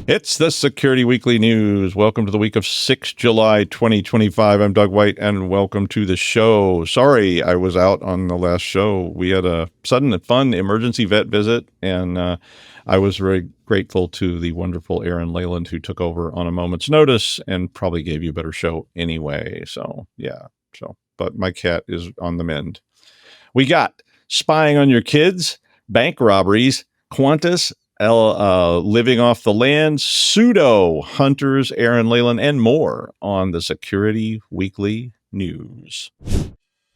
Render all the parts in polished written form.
It's the Security Weekly News. Welcome to the week of 6 July 2025. I'm Doug White, and welcome to the show. Sorry I was out on the last show. We had a sudden and fun emergency vet visit, and I was very grateful to the wonderful Aaran Leyland, who took over on a moment's notice and probably gave you a better show anyway. But my cat is on the mend. We got spying on your kids, bank robberies, Qantas, living off the land, sudo, hunters, Aaran Leyland, and more on the Security Weekly News.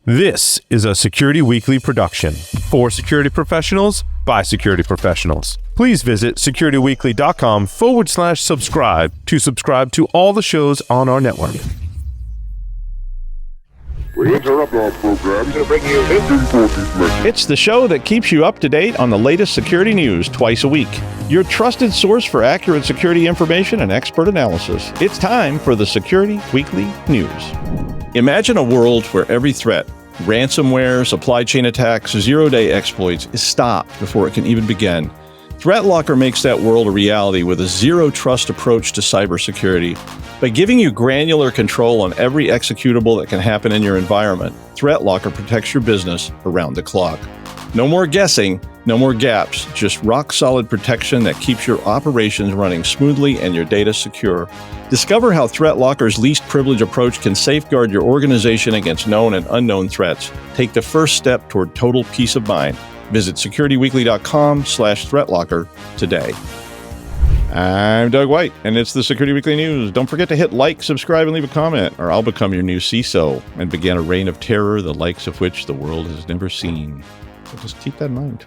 This is a Security Weekly production for security professionals by security professionals. Please visit securityweekly.com/subscribe to subscribe to all the shows on our network. We interrupt our program to bring you this important message. It's the show that keeps you up to date on the latest security news twice a week. Your trusted source for accurate security information and expert analysis. It's time for the Security Weekly News. Imagine a world where every threat, ransomware, supply chain attacks, zero-day exploits, is stopped before it can even begin. ThreatLocker makes that world a reality with a zero-trust approach to cybersecurity. By giving you granular control on every executable that can happen in your environment, ThreatLocker protects your business around the clock. No more guessing, no more gaps, just rock-solid protection that keeps your operations running smoothly and your data secure. Discover how ThreatLocker's least privilege approach can safeguard your organization against known and unknown threats. Take the first step toward total peace of mind. Visit securityweekly.com/threatlocker today. I'm Doug White, and it's the Security Weekly News. Don't forget to hit like, subscribe, and leave a comment, or I'll become your new CISO and begin a reign of terror, the likes of which the world has never seen. So just keep that in mind.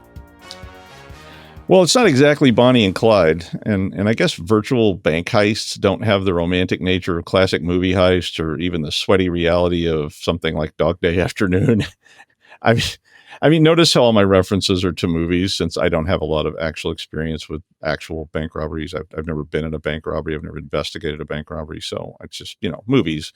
Well, it's not exactly Bonnie and Clyde, and I guess virtual bank heists don't have the romantic nature of classic movie heists or even the sweaty reality of something like Dog Day Afternoon. I mean, notice how all my references are to movies, since I don't have a lot of actual experience with actual bank robberies. I've never been in a bank robbery. I've never investigated a bank robbery. So it's just, movies.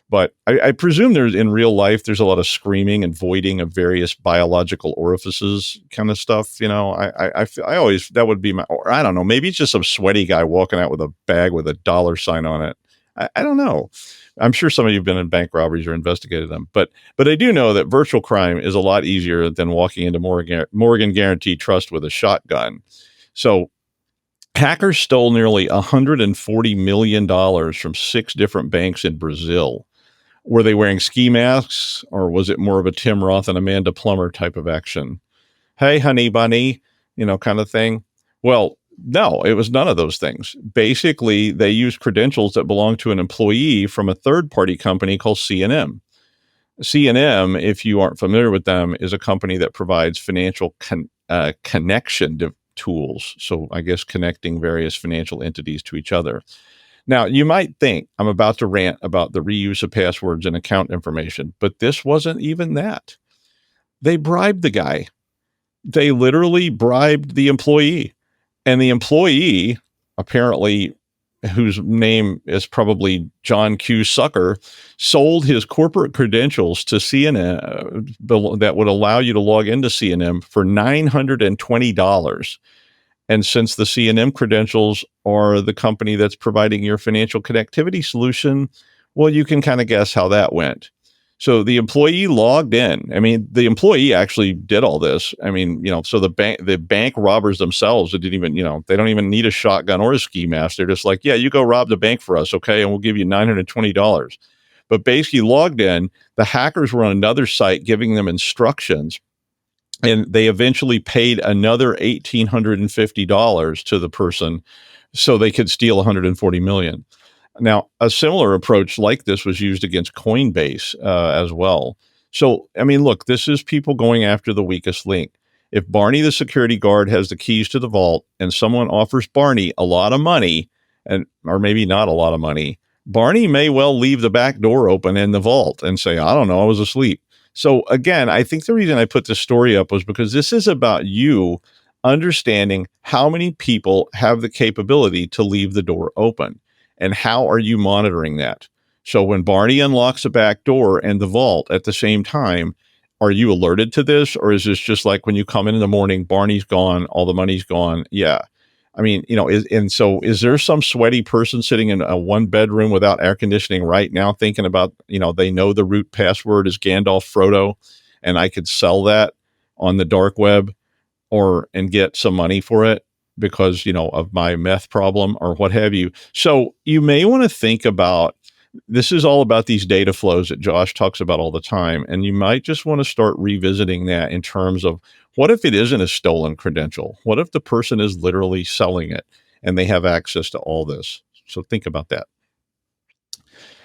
But I presume in real life, there's a lot of screaming and voiding of various biological orifices kind of stuff. I always, that would be or I don't know, maybe it's just some sweaty guy walking out with a bag with a dollar sign on it. I don't know. I'm sure some of you have been in bank robberies or investigated them, but I do know that virtual crime is a lot easier than walking into Morgan Guaranteed Trust with a shotgun. So hackers stole nearly $140 million from 6 different banks in Brazil. Were they wearing ski masks, or was it more of a Tim Roth and Amanda Plummer type of action? Hey, honey bunny, kind of thing. Well, no, it was none of those things. Basically, they used credentials that belonged to an employee from a third-party company called C&M. C&M, if you aren't familiar with them, is a company that provides financial connection tools. So I guess connecting various financial entities to each other. Now, you might think I'm about to rant about the reuse of passwords and account information, but this wasn't even that. They bribed the guy. They literally bribed the employee. And the employee, apparently, whose name is probably John Q. Sucker, sold his corporate credentials to C&M that would allow you to log into C&M for $920. And since the C&M credentials are the company that's providing your financial connectivity solution, well, you can kind of guess how that went. So the employee logged in. I mean, the employee actually did all this. I mean, so the bank robbers themselves, they don't even need a shotgun or a ski mask. They're just like, yeah, you go rob the bank for us, okay? And we'll give you $920. But basically logged in, the hackers were on another site giving them instructions. And they eventually paid another $1,850 to the person so they could steal $140 million. Now, a similar approach like this was used against Coinbase as well. So, I mean, look, this is people going after the weakest link. If Barney the security guard has the keys to the vault and someone offers Barney a lot of money, or maybe not a lot of money, Barney may well leave the back door open in the vault and say, I don't know, I was asleep. So again, I think the reason I put this story up was because this is about you understanding how many people have the capability to leave the door open. And how are you monitoring that? So when Barney unlocks the back door and the vault at the same time, are you alerted to this? Or is this just like when you come in the morning, Barney's gone, all the money's gone? Yeah. I mean, is there some sweaty person sitting in a one bedroom without air conditioning right now thinking about, they know the root password is Gandalf Frodo and I could sell that on the dark web and get some money for it because, of my meth problem or what have you. So you may want to think about, this is all about these data flows that Josh talks about all the time. And you might just want to start revisiting that in terms of, what if it isn't a stolen credential? What if the person is literally selling it and they have access to all this? So think about that.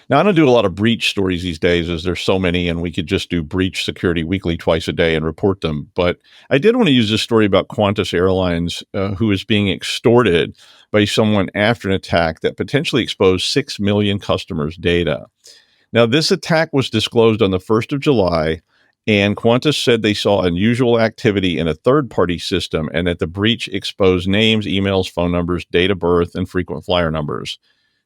Now, I don't do a lot of breach stories these days as there's so many, and we could just do Breach Security Weekly twice a day and report them. But I did want to use this story about Qantas Airlines, who is being extorted by someone after an attack that potentially exposed 6 million customers' data. Now, this attack was disclosed on the 1st of July, and Qantas said they saw unusual activity in a third-party system and that the breach exposed names, emails, phone numbers, date of birth, and frequent flyer numbers.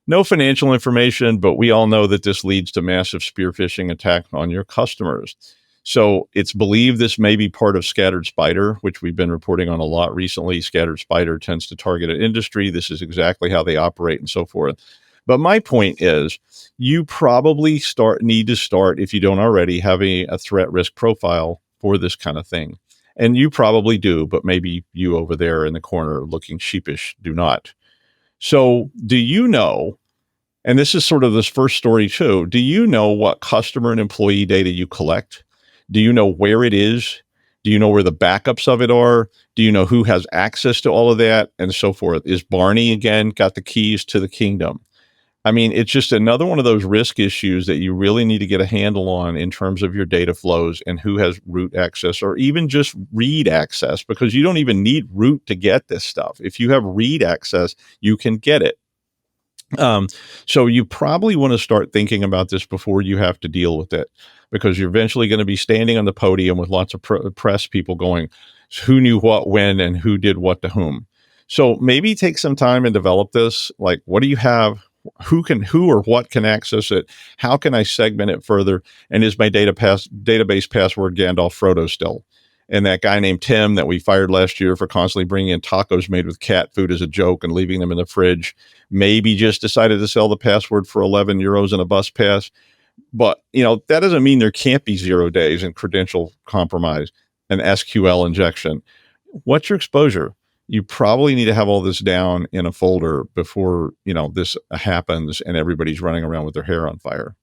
No financial information, but we all know that this leads to massive spear phishing attack on your customers. So it's believed this may be part of Scattered Spider, which we've been reporting on a lot recently. Scattered Spider tends to target an industry. This is exactly how they operate and so forth. But my point is, you probably need to start, if you don't already, having a threat risk profile for this kind of thing. And you probably do, but maybe you over there in the corner looking sheepish do not. So do you know, and this is sort of this first story too, do you know what customer and employee data you collect? Do you know where it is? Do you know where the backups of it are? Do you know who has access to all of that and so forth? Is Barney, again, got the keys to the kingdom? I mean, it's just another one of those risk issues that you really need to get a handle on in terms of your data flows and who has root access or even just read access, because you don't even need root to get this stuff. If you have read access, you can get it. So you probably want to start thinking about this before you have to deal with it, because you're eventually going to be standing on the podium with lots of press people going, who knew what, when, and who did what to whom. So maybe take some time and develop this. Like, what do you have? Who or what can access it? How can I segment it further? And is my database password Gandalf Frodo still? And that guy named Tim that we fired last year for constantly bringing in tacos made with cat food as a joke and leaving them in the fridge, maybe just decided to sell the password for 11 euros and a bus pass. But, that doesn't mean there can't be 0 days and credential compromise and SQL injection. What's your exposure? You probably need to have all this down in a folder before, this happens and everybody's running around with their hair on fire.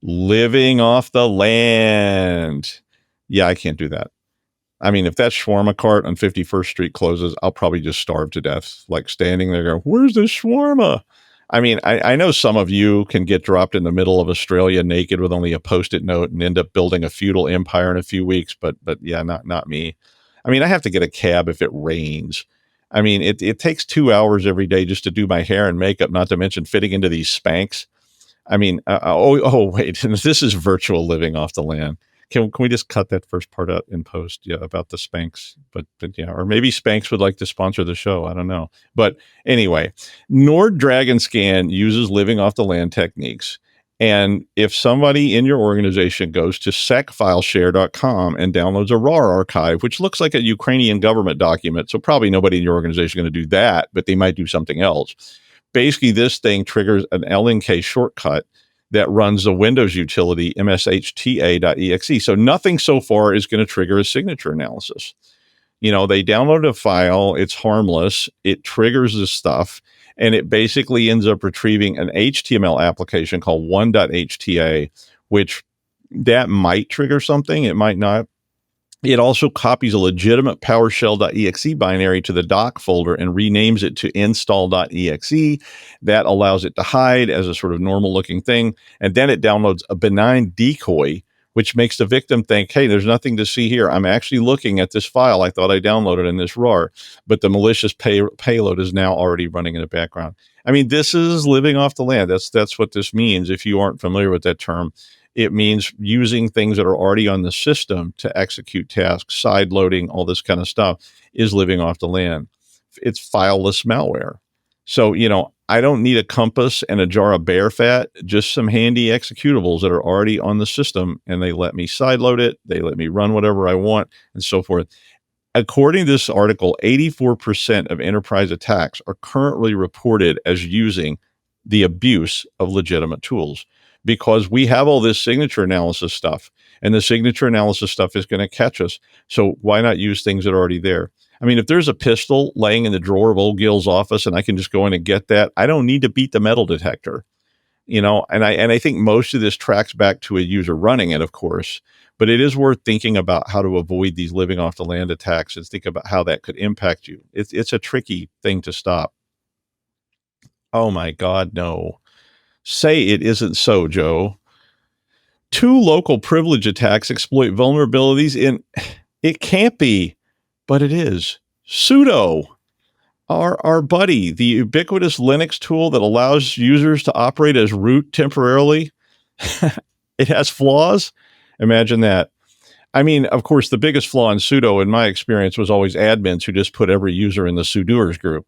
Living off the land. Yeah, I can't do that. I mean, if that shawarma cart on 51st Street closes, I'll probably just starve to death, like standing there going, where's the shawarma? I mean, I know some of you can get dropped in the middle of Australia naked with only a Post-it note and end up building a feudal empire in a few weeks, but yeah, not me. I mean, I have to get a cab if it rains. I mean, it takes 2 hours every day just to do my hair and makeup, not to mention fitting into these Spanx. I mean, wait, this is virtual living off the land. Can we just cut that first part out in post? Yeah, about the Spanx, but yeah, or maybe Spanx would like to sponsor the show. I don't know. But anyway, Nord Dragon Scan uses living off the land techniques. And if somebody in your organization goes to secfileshare.com and downloads a RAR archive, which looks like a Ukrainian government document, so probably nobody in your organization is going to do that, but they might do something else. Basically, this thing triggers an LNK shortcut that runs the Windows utility mshta.exe. So nothing so far is going to trigger a signature analysis. They download a file, it's harmless, it triggers this stuff, and it basically ends up retrieving an HTML application called 1.hta, which that might trigger something, it might not. It also copies a legitimate PowerShell.exe binary to the doc folder and renames it to install.exe. That allows it to hide as a sort of normal looking thing. And then it downloads a benign decoy, which makes the victim think, hey, there's nothing to see here. I'm actually looking at this file I thought I downloaded in this RAR, but the malicious payload is now already running in the background. I mean, this is living off the land. That's what this means. If you aren't familiar with that term, it means using things that are already on the system to execute tasks, side loading, all this kind of stuff is living off the land. It's fileless malware. So, I don't need a compass and a jar of bear fat, just some handy executables that are already on the system, and they let me sideload it. They let me run whatever I want and so forth. According to this article, 84% of enterprise attacks are currently reported as using the abuse of legitimate tools, because we have all this signature analysis stuff, and the signature analysis stuff is going to catch us. So why not use things that are already there? I mean, if there's a pistol laying in the drawer of old Gil's office and I can just go in and get that, I don't need to beat the metal detector, and I think most of this tracks back to a user running it, of course, but it is worth thinking about how to avoid these living off the land attacks and think about how that could impact you. It's a tricky thing to stop. Oh my God, no. Say it isn't so, Joe. 2 local privilege attacks exploit vulnerabilities in, it can't be, but it is, sudo. Our buddy, the ubiquitous Linux tool that allows users to operate as root temporarily. It has flaws. Imagine that. I mean, of course, the biggest flaw in sudo, in my experience, was always admins who just put every user in the sudoers group.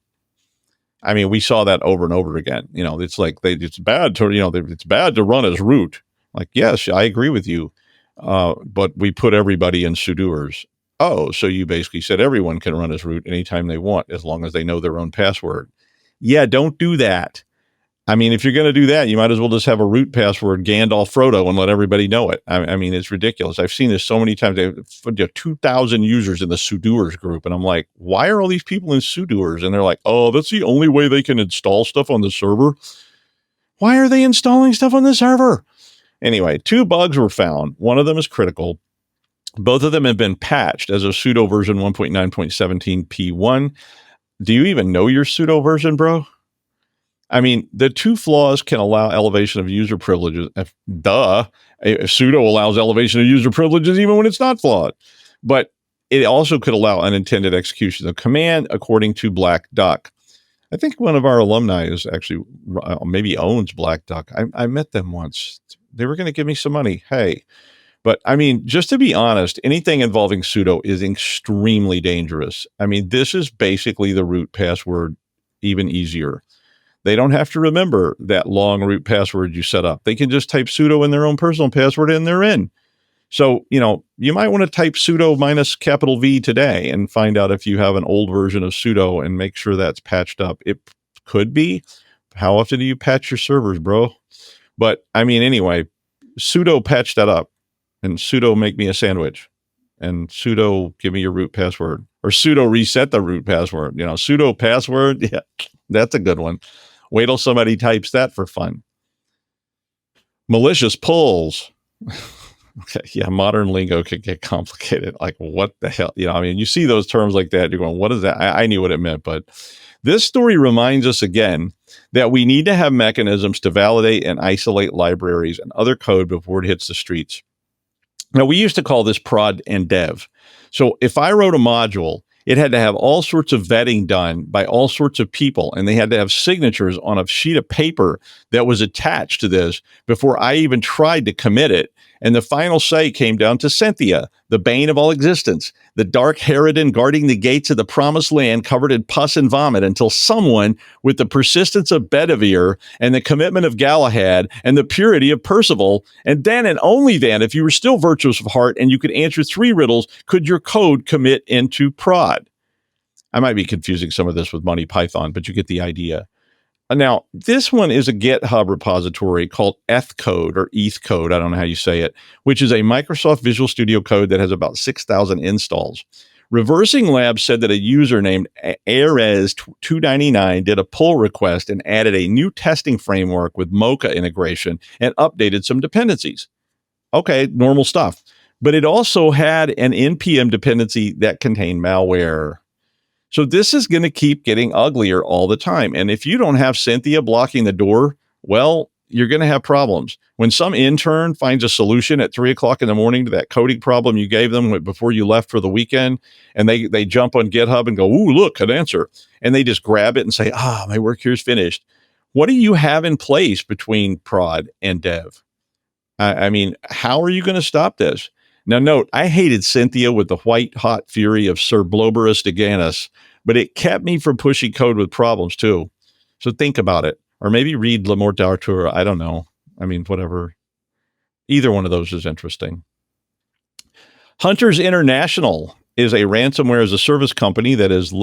I mean, we saw that over and over again. It's like it's bad to, it's bad to run as root. Like, yes, I agree with you. But we put everybody in sudoers. Oh, so you basically said everyone can run as root anytime they want, as long as they know their own password. Yeah, don't do that. I mean, if you're going to do that, you might as well just have a root password, Gandalf Frodo, and let everybody know it. I mean, it's ridiculous. I've seen this so many times. They have 2,000 users in the sudoers group, and I'm like, why are all these people in sudoers? And they're like, oh, that's the only way they can install stuff on the server. Why are they installing stuff on the server? Anyway, 2 bugs were found. One of them is critical. Both of them have been patched as of sudo version 1.9.17 P1. Do you even know your sudo version, bro? I mean, the 2 flaws can allow elevation of user privileges. Sudo allows elevation of user privileges even when it's not flawed. But it also could allow unintended execution of command, according to Black Duck. I think one of our alumni is actually maybe owns Black Duck. I met them once. They were going to give me some money. Hey. But I mean, just to be honest, anything involving sudo is extremely dangerous. I mean, this is basically the root password, even easier. They don't have to remember that long root password you set up. They can just type sudo in their own personal password and they're in. So, you might want to type sudo minus capital V today and find out if you have an old version of sudo and make sure that's patched up. It could be. How often do you patch your servers, bro? But I mean, anyway, sudo patch that up. And sudo make me a sandwich, and sudo give me your root password, or sudo reset the root password. Sudo password. Yeah, that's a good one. Wait till somebody types that for fun. Malicious pulls. Okay, yeah, modern lingo could get complicated. Like, what the hell? I mean, you see those terms like that, you're going, what is that? I knew what it meant, but this story reminds us again that we need to have mechanisms to validate and isolate libraries and other code before it hits the streets. Now, we used to call this prod and dev. So if I wrote a module, it had to have all sorts of vetting done by all sorts of people, and they had to have signatures on a sheet of paper that was attached to this before I even tried to commit it. And the final say came down to Cynthia, the bane of all existence, the dark Harridan guarding the gates of the promised land covered in pus and vomit, until someone with the persistence of Bedivere and the commitment of Galahad and the purity of Percival, and then and only then, if you were still virtuous of heart and you could answer 3 riddles, could your code commit into prod. I might be confusing some of this with Monty Python, but you get the idea. Now, this one is a GitHub repository called ethcode or ethcode, I don't know how you say it, which is a Microsoft Visual Studio code that has about 6,000 installs. Reversing Labs said that a user named Ares299 did a pull request and added a new testing framework with Mocha integration and updated some dependencies. Okay, normal stuff. But it also had an NPM dependency that contained malware. So this is going to keep getting uglier all the time. And if you don't have Cynthia blocking the door, well, you're going to have problems. When some intern finds a solution at 3:00 in the morning to that coding problem you gave them before you left for the weekend, and they jump on GitHub and go, ooh, look, an answer. And they just grab it and say, my work here's finished. What do you have in place between prod and dev? I mean, how are you going to stop this? Now, note, I hated Cynthia with the white-hot fury of Sir Bloberus Deganus, but it kept me from pushing code with problems, too. So think about it. Or maybe read Le Mort d'Arthur. I don't know. I mean, whatever. Either one of those is interesting. Hunters International is a ransomware as a service company that is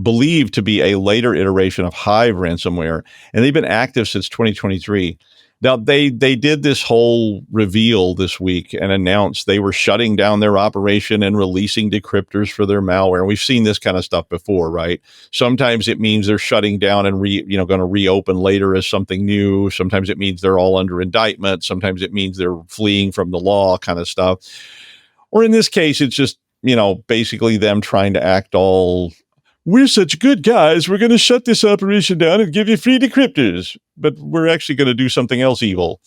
believed to be a later iteration of Hive ransomware, and they've been active since 2023. Now, they did this whole reveal this week and announced they were shutting down their operation and releasing decryptors for their malware. We've seen this kind of stuff before, right? Sometimes it means they're shutting down and going to reopen later as something new. Sometimes it means they're all under indictment. Sometimes it means they're fleeing from the law, kind of stuff. Or in this case, it's just basically them trying to act all, we're such good guys, we're going to shut this operation down and give you free decryptors, but we're actually going to do something else evil.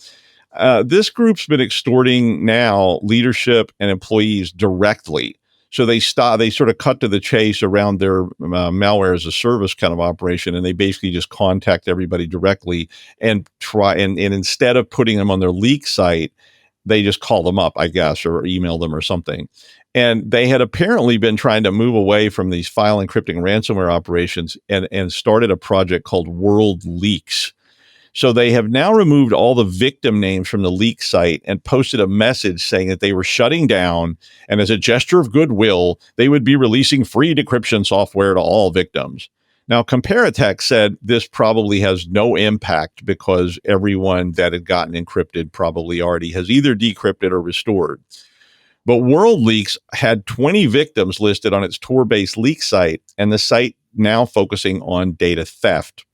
This group's been extorting now leadership and employees directly. So they sort of cut to the chase around their malware as a service kind of operation, and they basically just contact everybody directly and try, and instead of putting them on their leak site, they just call them up, I guess, or email them or something. And they had apparently been trying to move away from these file encrypting ransomware operations and started a project called World Leaks. So they have now removed all the victim names from the leak site and posted a message saying that they were shutting down, and as a gesture of goodwill, they would be releasing free decryption software to all victims. Now, Comparitech said this probably has no impact because everyone that had gotten encrypted probably already has either decrypted or restored. But World Leaks had 20 victims listed on its Tor-based leak site, and the site now focusing on data theft.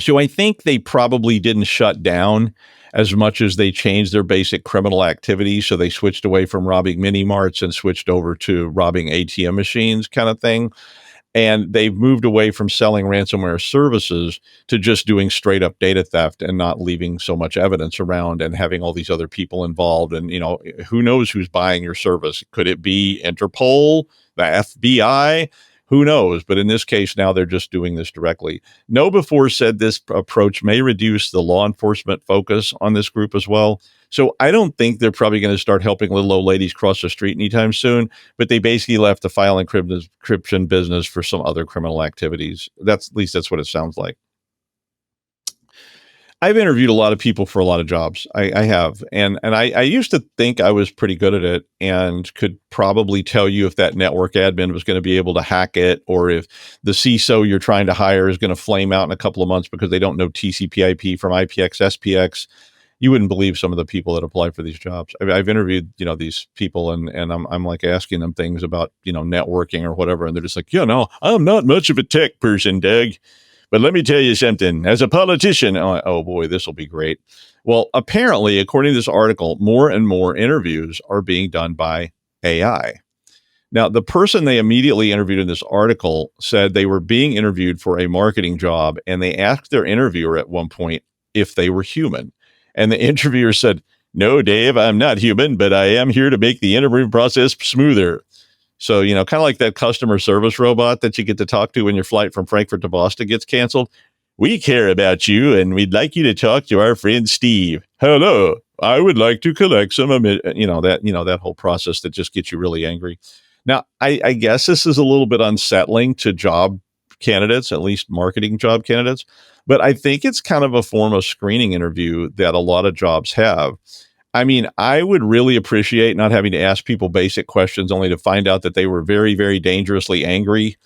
So I think they probably didn't shut down as much as they changed their basic criminal activity. So they switched away from robbing mini marts and switched over to robbing ATM machines kind of thing. And they've moved away from selling ransomware services to just doing straight up data theft and not leaving so much evidence around and having all these other people involved. And, who knows who's buying your service? Could it be Interpol, the FBI? Who knows? But in this case, now they're just doing this directly. KnowBe4 said this approach may reduce the law enforcement focus on this group as well. So I don't think they're probably going to start helping little old ladies cross the street anytime soon, but they basically left the file encryption business for some other criminal activities. At least that's what it sounds like. I've interviewed a lot of people for a lot of jobs. I have. And I used to think I was pretty good at it and could probably tell you if that network admin was going to be able to hack it, or if the CISO you're trying to hire is going to flame out in a couple of months because they don't know TCP/IP from IPX, SPX. You wouldn't believe some of the people that apply for these jobs. I've interviewed, these people and I'm like asking them things about, networking or whatever. And they're just like, no, I'm not much of a tech person, Doug. But let me tell you something. As a politician, oh boy, this will be great. Well, apparently, according to this article, more and more interviews are being done by AI. Now, the person they immediately interviewed in this article said they were being interviewed for a marketing job, and they asked their interviewer at one point if they were human. And the interviewer said, "No, Dave, I'm not human, but I am here to make the interview process smoother." So, kind of like that customer service robot that you get to talk to when your flight from Frankfurt to Boston gets canceled. "We care about you, and we'd like you to talk to our friend Steve. Hello, I would like to collect some of it." That whole process that just gets you really angry. Now, I guess this is a little bit unsettling to job candidates, at least marketing job candidates. But I think it's kind of a form of screening interview that a lot of jobs have. I mean, I would really appreciate not having to ask people basic questions only to find out that they were very, very dangerously angry,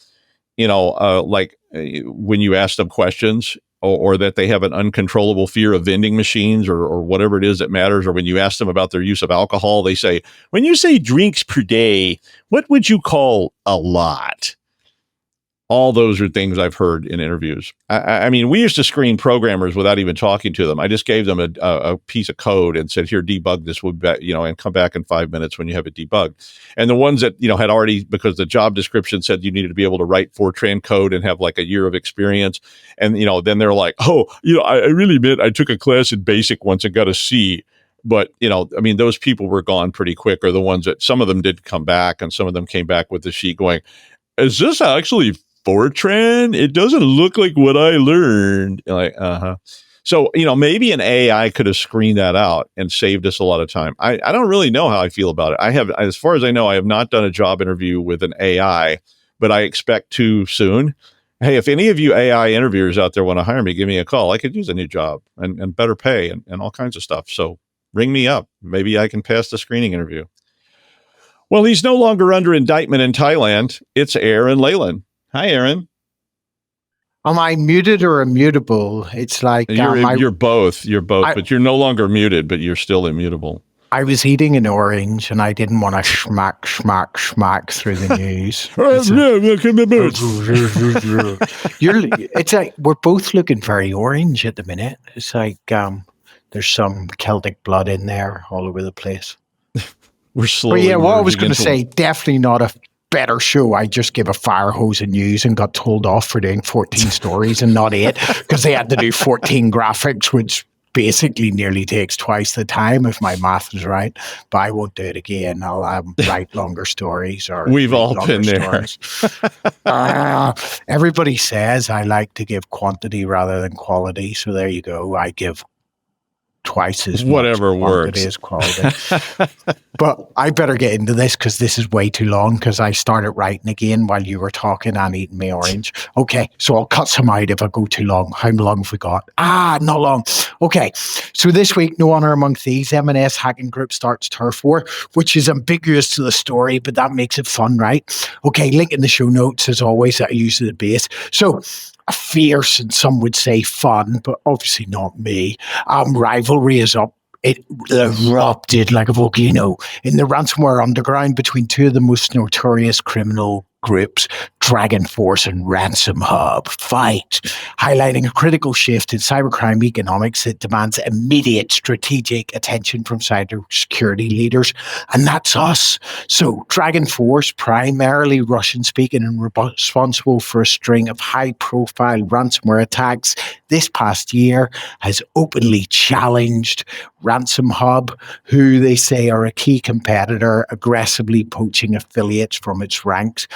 when you ask them questions, or that they have an uncontrollable fear of vending machines or whatever it is that matters. Or when you ask them about their use of alcohol, they say, "When you say drinks per day, what would you call a lot?" All those are things I've heard in interviews. I mean, we used to screen programmers without even talking to them. I just gave them a piece of code and said, "Here, debug this," and come back in 5 minutes when you have it debugged. And the ones that, had already, because the job description said you needed to be able to write Fortran code and have like a year of experience. And, then they're like, "Oh, I really admit I took a class in BASIC once and got a C." But, those people were gone pretty quick, or the ones that some of them did come back, and some of them came back with the sheet going, "Is this actually Fortran? It doesn't look like what I learned." Like, So, maybe an AI could have screened that out and saved us a lot of time. I don't really know how I feel about it. As far as I know, I have not done a job interview with an AI, but I expect to soon. Hey, if any of you AI interviewers out there want to hire me, give me a call. I could use a new job and better pay and all kinds of stuff. So ring me up. Maybe I can pass the screening interview. Well, he's no longer under indictment in Thailand. It's Aaran Leyland. Hi, Aaron. Am I muted or immutable? It's like You're both. You're both, but you're no longer muted, but you're still immutable. I was eating an orange and I didn't want to schmack through the news. It's like we're both looking very orange at the minute. It's like there's some Celtic blood in there all over the place. We're slowly. But yeah, what I was going to say, definitely not a better show. I just gave a fire hose of news and got told off for doing 14 stories and not 8 because they had to do 14 graphics, which basically nearly takes twice the time if my math is right. But I won't do it again. I'll write longer stories. Or we've all been there. Everybody says I like to give quantity rather than quality. So there you go. I give twice as whatever much works as quality. But I better get into this because this is way too long because I started writing again while you were talking and eating my orange. Okay, so I'll cut some out if I go too long. How long have we got? Not long. Okay, so this week, no honor among thieves, M&S hacking group starts turf war, which is ambiguous to the story, but that makes it fun, right? Okay, link in the show notes as always that I use as a base. So a fierce and some would say fun, but obviously not me. Rivalry is up. It erupted like a volcano in the ransomware underground between two of the most notorious criminal groups, Dragon Force and Ransom Hub. Fight, highlighting a critical shift in cybercrime economics that demands immediate strategic attention from cybersecurity leaders, and that's us. So, Dragon Force, primarily Russian-speaking and responsible for a string of high-profile ransomware attacks this past year, has openly challenged Ransom Hub, who they say are a key competitor, aggressively poaching affiliates from its ranks.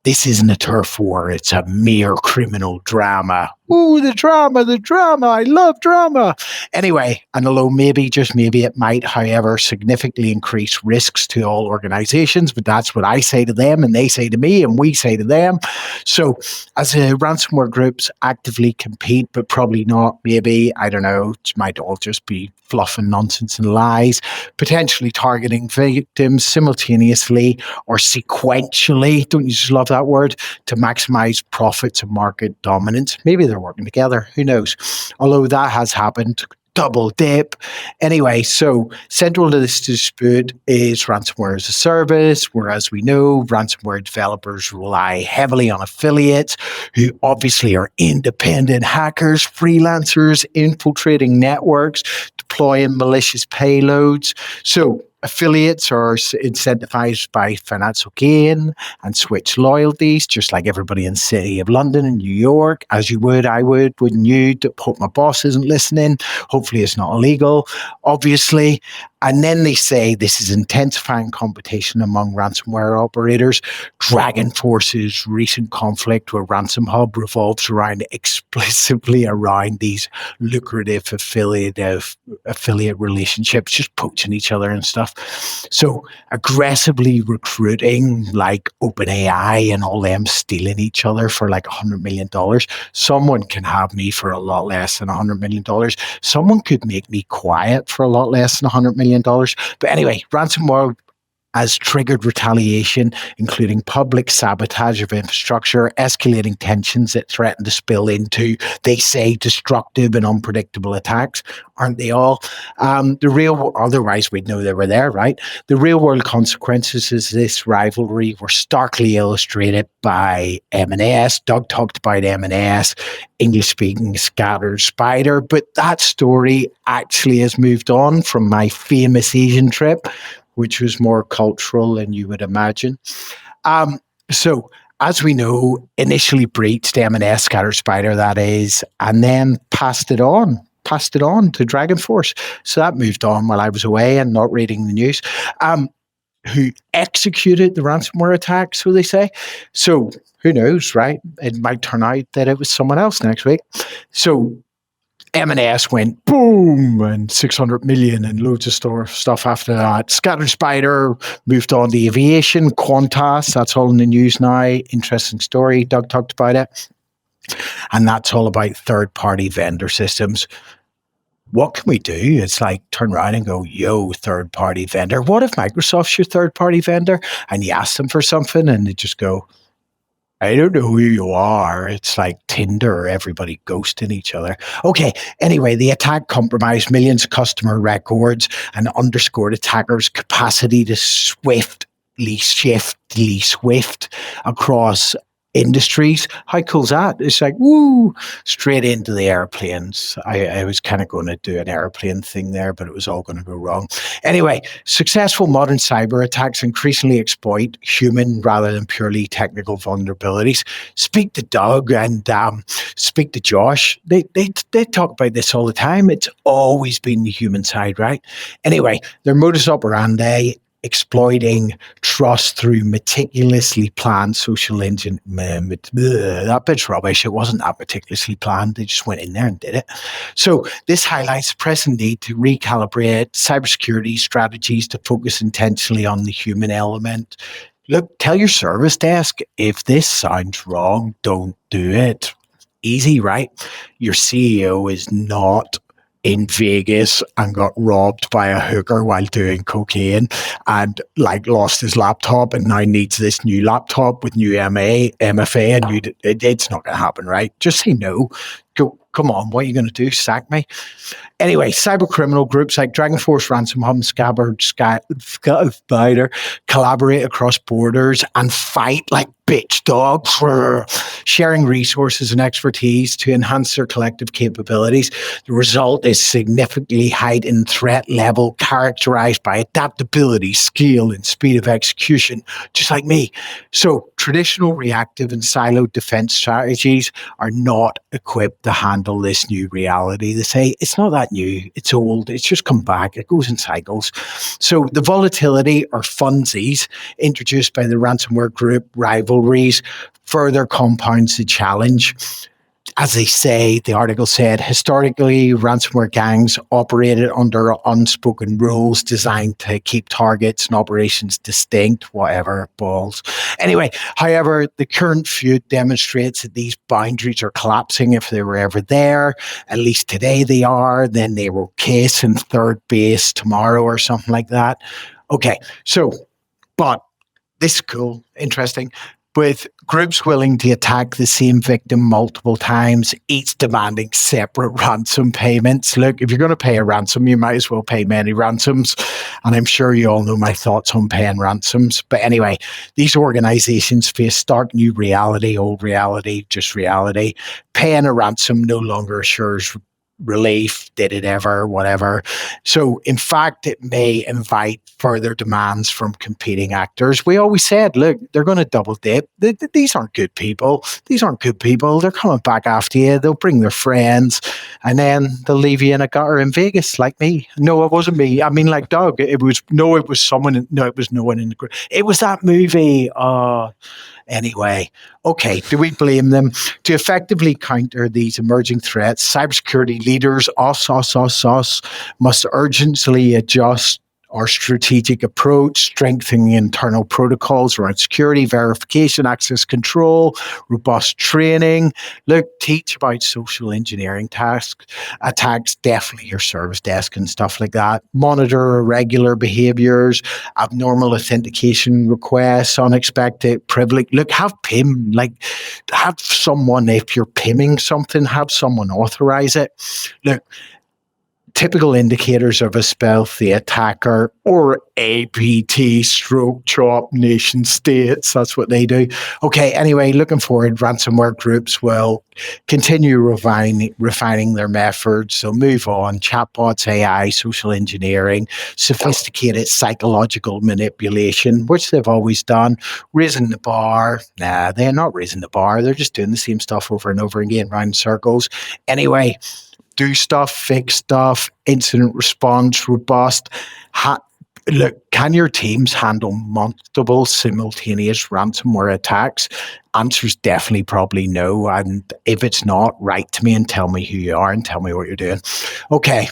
This isn't a turf war, it's a mere criminal drama. Ooh, the drama, I love drama. Anyway, and although maybe, just maybe it might, however, significantly increase risks to all organizations, but that's what I say to them and they say to me and we say to them. So as ransomware groups actively compete, but probably not, maybe, I don't know, it might all just be fluff and nonsense and lies, potentially targeting victims simultaneously or sequentially, don't you just love that word, to maximize profits and market dominance. Maybe they're working together, who knows? Although that has happened, double dip. Anyway, so central to this dispute is ransomware as a service, where, as we know, ransomware developers rely heavily on affiliates who obviously are independent hackers, freelancers, infiltrating networks, deploying malicious payloads. So affiliates are incentivized by financial gain and switch loyalties, just like everybody in the City of London and New York, as you would, I would, wouldn't you? Hope my boss isn't listening. Hopefully it's not illegal, obviously. And then they say this is intensifying competition among ransomware operators. Dragon Force's recent conflict with Ransom Hub revolves around explicitly around these lucrative affiliate relationships, just poaching each other and stuff. So aggressively recruiting like OpenAI and all them stealing each other for like $100 million. Someone can have me for a lot less than $100 million. Someone could make me quiet for a lot less than $100 million. But anyway, ransomware has triggered retaliation, including public sabotage of infrastructure, escalating tensions that threaten to spill into, they say, destructive and unpredictable attacks. Aren't they all? Otherwise we'd know they were there, right? The real world consequences of this rivalry were starkly illustrated by M&S. Doug talked about M&S, English-speaking scattered spider, but that story actually has moved on from my famous Asian trip, which was more cultural than you would imagine. So, as we know, initially breached M&S Scatter Spider, that is, and then passed it on to Dragon Force. So that moved on while I was away and not reading the news. Who executed the ransomware attack, so they say. So who knows, right? It might turn out that it was someone else next week. So M&S went boom and 600 million and loads of stuff after that. Scattered Spider moved on to aviation. Qantas, that's all in the news now. Interesting story. Doug talked about it. And that's all about third-party vendor systems. what can we do? It's like turn around and go, yo, third-party vendor. What if Microsoft's your third-party vendor? And you ask them for something and they just go, I don't know who you are. It's like Tinder, everybody ghosting each other. Okay, anyway, the attack compromised millions of customer records and underscored attackers' capacity to swiftly swift across industries. How cool is that? It's like, woo, straight into the airplanes. I was kind of going to do an airplane thing there, but it was all going to go wrong. Anyway, successful modern cyber attacks increasingly exploit human rather than purely technical vulnerabilities. Speak to Doug and speak to Josh. They talk about this all the time. It's always been the human side, right? Anyway, their modus operandi, exploiting trust through meticulously planned social engine. That bit's rubbish. It wasn't that meticulously planned. They just went in there and did it. So this highlights the present need to recalibrate cybersecurity strategies to focus intentionally on the human element. Look, tell your service desk, if this sounds wrong, don't do it. Easy, right? Your CEO is not in Vegas and got robbed by a hooker while doing cocaine and like lost his laptop and now needs this new laptop with new MFA and it's not going to happen, right? Just say no. Go, come on, what are you going to do? Sack me? Anyway, cyber criminal groups like Dragon Force, Ransom Hub, Scabbard, Spider collaborate across borders and fight like bitch dogs for sharing resources and expertise to enhance their collective capabilities. The result is significantly heightened threat level characterized by adaptability, skill, and speed of execution, just like me. So traditional reactive and siloed defense strategies are not equipped to handle this new reality. They say it's not that new, it's old, it's just come back, it goes in cycles. So the volatility or funsies introduced by the ransomware group rivalries further compounds the challenge. As they say, the article said, historically, ransomware gangs operated under unspoken rules designed to keep targets and operations distinct, whatever, balls. Anyway, however, the current feud demonstrates that these boundaries are collapsing if they were ever there. At least today they are. Then they will case in third base tomorrow or something like that. Okay, so, but this is cool, interesting. With groups willing to attack the same victim multiple times, each demanding separate ransom payments. Look, if you're going to pay a ransom, you might as well pay many ransoms. And I'm sure you all know my thoughts on paying ransoms. But anyway, these organizations face stark new reality, old reality, just reality. Paying a ransom no longer assures relief, did it ever, whatever. So in fact, it may invite further demands from competing actors. We always said, look, they're going to double dip. These aren't good people. These aren't good people. They're coming back after you. They'll bring their friends and then they'll leave you in a gutter in Vegas like me. No, it wasn't me. I mean, like Doug, it was someone. No, it was no one in the group. It was that movie. Anyway, okay, do we blame them? To effectively counter these emerging threats, cybersecurity leaders, us, must urgently adjust our strategic approach, strengthening internal protocols around security, verification, access control, robust training. Look, teach about social engineering attacks, definitely your service desk and stuff like that. Monitor irregular behaviors, abnormal authentication requests, unexpected privilege. Look, have PIM, like have someone, if you're PIMing something, have someone authorize it. Look, typical indicators of a stealthy attacker or APT stroke chop nation states. That's what they do. Okay, anyway, looking forward, ransomware groups will continue refining their methods. They'll move on. Chatbots, AI, social engineering, sophisticated psychological manipulation, which they've always done. Raising the bar. Nah, they're not raising the bar. They're just doing the same stuff over and over again, round in circles. Anyway, do stuff, fix stuff, incident response, robust. Look, can your teams handle multiple simultaneous ransomware attacks? Answer's definitely probably no. And if it's not, write to me and tell me who you are and tell me what you're doing. Okay,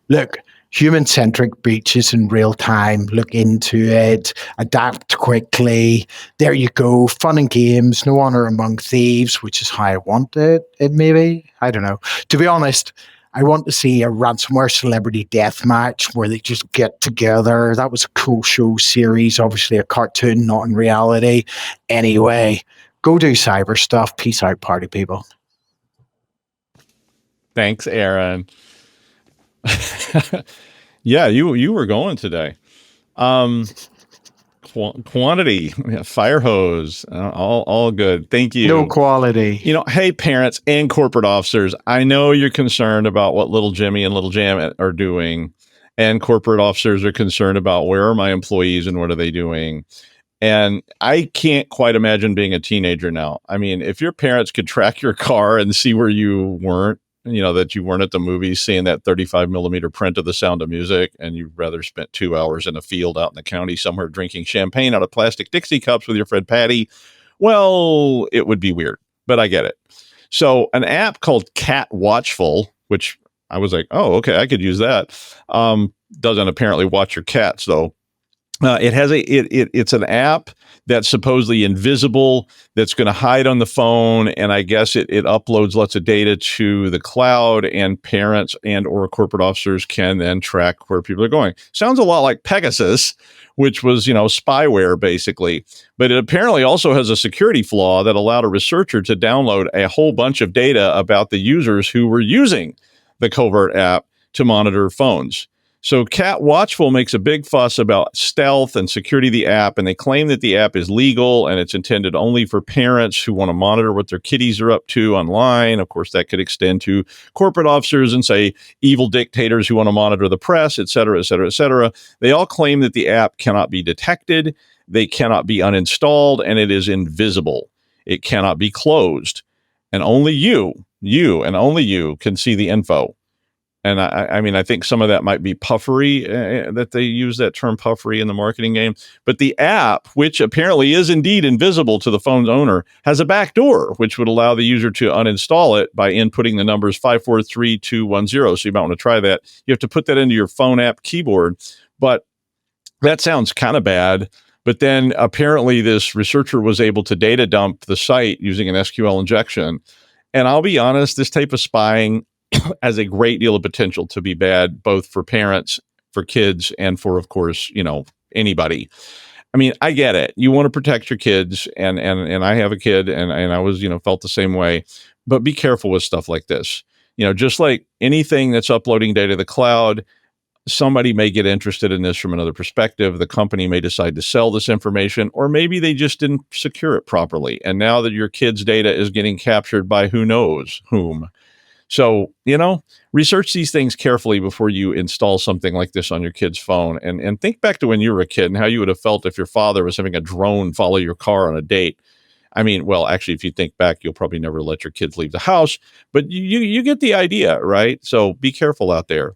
look, human-centric breaches in real time. Look into it. Adapt quickly. There you go. Fun and games. No honor among thieves, which is how I want it maybe. I don't know. To be honest, I want to see a ransomware celebrity death match where they just get together. That was a cool show series, obviously a cartoon, not in reality. Anyway, go do cyber stuff. Peace out, party people. Thanks, Aaron. Yeah, you were going today. Quantity, fire hose, all good. Thank you. No quality. Hey, parents and corporate officers, I know you're concerned about what little Jimmy and little Jam are doing, and corporate officers are concerned about where are my employees and what are they doing. And I can't quite imagine being a teenager now. I mean, if your parents could track your car and see where you weren't, that you weren't at the movies seeing that 35 millimeter print of The Sound of Music, and you'd rather spent 2 hours in a field out in the county somewhere drinking champagne out of plastic Dixie cups with your friend Patty, well, it would be weird, but I get it. So an app called Cat Watchful, which I was like, oh, okay, I could use that. Doesn't apparently watch your cats though. It's an app that's supposedly invisible, that's going to hide on the phone, and I guess it uploads lots of data to the cloud, and parents and or corporate officers can then track where people are going. Sounds a lot like Pegasus, which was, spyware basically, but it apparently also has a security flaw that allowed a researcher to download a whole bunch of data about the users who were using the covert app to monitor phones. So Cat Watchful makes a big fuss about stealth and security of the app, and they claim that the app is legal and it's intended only for parents who want to monitor what their kiddies are up to online. Of course, that could extend to corporate officers and, say, evil dictators who want to monitor the press, et cetera, et cetera, et cetera. They all claim that the app cannot be detected, they cannot be uninstalled, and it is invisible. It cannot be closed. And only you and only you can see the info. And I mean, I think some of that might be puffery, that they use that term puffery in the marketing game. But the app, which apparently is indeed invisible to the phone's owner, has a backdoor, which would allow the user to uninstall it by inputting the numbers 543210. So you might want to try that. You have to put that into your phone app keyboard. But that sounds kind of bad. But then apparently this researcher was able to data dump the site using an SQL injection. And I'll be honest, this type of spying has a great deal of potential to be bad, both for parents, for kids, and for, of course, anybody. I mean, I get it. You want to protect your kids, and I have a kid, and I was, felt the same way. But be careful with stuff like this. Just like anything that's uploading data to the cloud, somebody may get interested in this from another perspective. The company may decide to sell this information, or maybe they just didn't secure it properly. And now that your kid's data is getting captured by who knows whom. So, research these things carefully before you install something like this on your kid's phone, and think back to when you were a kid and how you would have felt if your father was having a drone follow your car on a date. I mean, well, actually, if you think back, you'll probably never let your kids leave the house, but you get the idea, right? So be careful out there.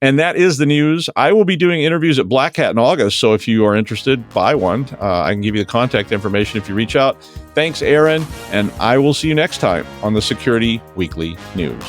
And that is the news. I will be doing interviews at Black Hat in August, so if you are interested, buy one. I can give you the contact information if you reach out. Thanks, Aaron, and I will see you next time on the Security Weekly News.